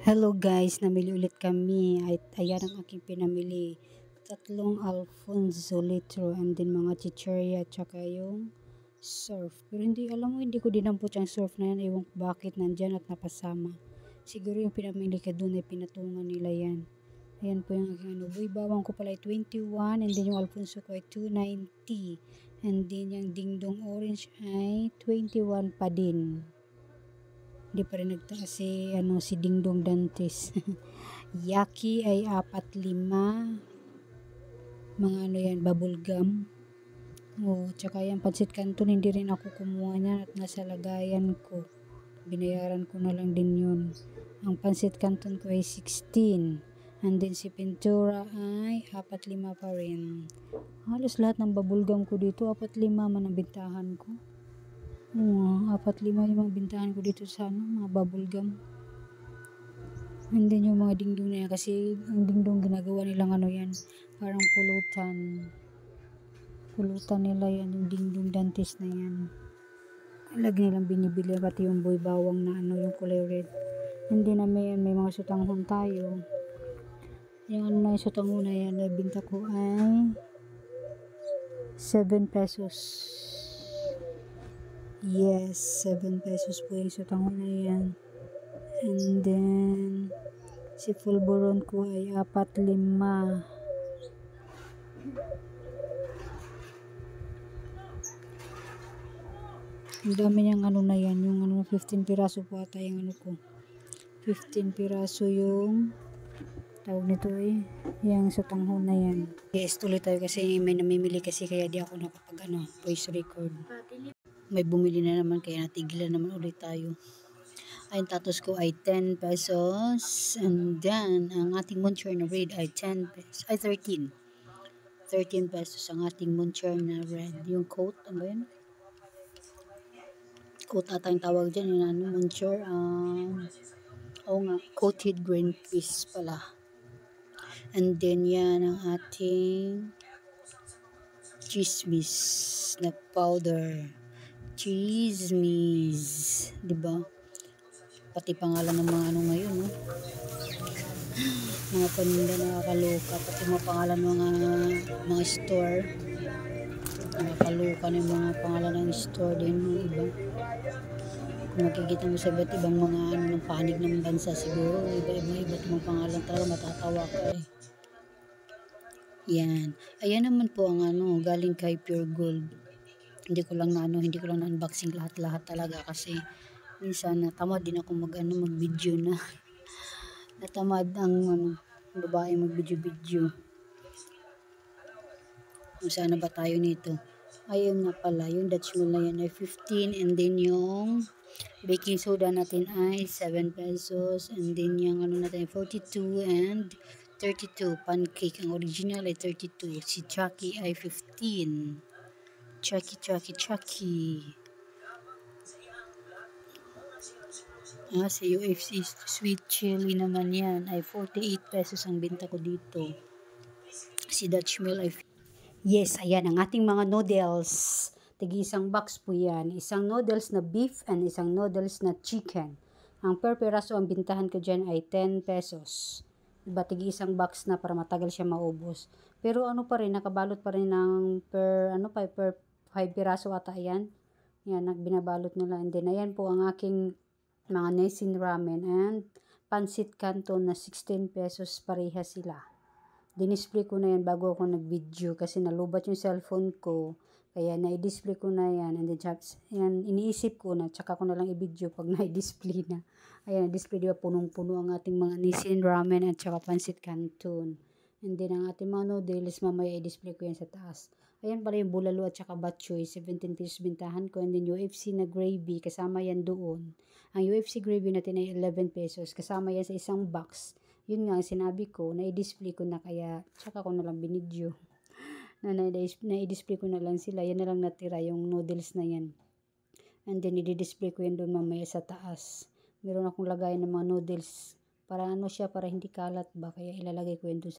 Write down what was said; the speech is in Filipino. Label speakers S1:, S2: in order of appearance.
S1: Hello guys, namili ulit kami. Ayan ang aking pinamili. Tatlong Alfonso litro and then mga chichirya at saka yung surf. Pero hindi, alam mo, hindi ko dinampot yung surf na yan. Ewan ko bakit nandyan at napasama. Siguro yung pinamili ka dun ay pinatungan nila yan. Ayan po yung aking ano. Boy, bawang ko pala ay 21 and then yung Alfonso ko ay 290. And then yung Dingdong Orange ay 21 pa din. Hindi pa rin nagtaas si Dingdong Dantes. Yaki ay 4-5. Mga ano yan, bubble gum. Tsaka yung pancit canton, hindi rin ako kumuha niyan at nasa lagayan ko. Binayaran ko na lang din yun. Ang pancit canton ko ay 16. And then si Pintura ay 4-5 pa rin. Halos lahat ng bubble gum ko dito, 4-5 man ang bintahan ko. 4-5 yung mga bintahan ko dito sa mga bubble gum. And then yung mga dingdong na yan, kasi ang dingdong ginagawa nilang yan, parang pulutan nila yan, yung Dingdong Dantes na yan. Lagi nilang binibili, pati yung boy bawang na yung kulay red. And then may mga sutanghon tayo. Yung na yung sutanghon na yan, nabinta ko ay 7 pesos. Yes, 7 pesos po yung sutanghon na yan. And then si Fulboron ko ay 4-5. Ang dami niyang na yan, yung 15 piraso po ata yung ko. 15 piraso yung tawag nito yung sutanghon na yan. Yes, tuloy tayo kasi may namimili kasi kaya di ako nakapag voice record. May bumili na naman kaya natigilan naman ulit tayo. Ang tatos ko ay 10 pesos. And then, ang ating muncher na red ay 10 pesos. Ay, 13. 13 pesos ang ating muncher na red. Yung coat, ano ba yun? Coat ata yung tawag dyan. Yung muncher. Coated green peas pala. And then, yan ang ating chismis na powder. Chismis. Diba? Pati pangalan ng mga ngayon, mga paninda nakakaloka, pati mga pangalan mga store, nakakaloka ng mga pangalan ng store din, mga iba. Kung makikita mo sa iba't ibang mga ng panig ng bansa, siguro iba't ibang pangalan talaga, matatawa ka Yan. Ayan naman po ang galing kay Pure Gold. Hindi ko lang na unboxing lahat talaga kasi minsan natamad din ako mag-video na. Natamad ang babae mag-video. Kung saan na ba tayo nito? Ayun nga pala, yung Dutch Mill na yan ay 15 and then yung baking soda natin ay 7 pesos and then yung natin 42 and 32. Pancake, ang original ay 32. Si Chucky ay 15. Chucky. Sa UFC sweet chili naman yan ay 48 pesos ang binta ko dito. Si Dutch Mill ay yes, ayan ang ating mga noodles. Tigi-isang box po yan. Isang noodles na beef and isang noodles na chicken. Ang per peraso ang bintahan ko dyan ay 10 pesos. Diba, tigi-isang box na para matagal siya maubos. Pero pa rin, nakabalot pa rin ng per 5 peraso ata yan. Yan, binabalot nila. And then, ayan po ang aking mga Nissin ramen and pancit canton na 16 pesos pareha sila. Dinisplay ko na yan bago ako nag-video kasi nalubat yung cellphone ko. Kaya na-display ko na yan. And then, yan, iniisip ko na, tsaka ko na lang i-video pag na-display na. Ayan, display diba punong-puno ang ating mga Nissin ramen at tsaka pancit canton. And then, ang ating mga noodles, mamaya i-display ko yan sa taas. Ayan pala yung bulalo at saka batchoy, 17 pesos bintahan ko. And then UFC na gravy, kasama yan doon. Ang UFC gravy natin ay 11 pesos, kasama yan sa isang box. Yun nga, sinabi ko, na-display ko na kaya, tsaka ko na lang binidyo. Na-display ko na lang sila, yan na lang natira, yung noodles na yan. And then, i-display ko yan doon mamaya sa taas. Meron akong lagayan ng mga noodles, para para hindi kalat ba, kaya ilalagay ko yan doon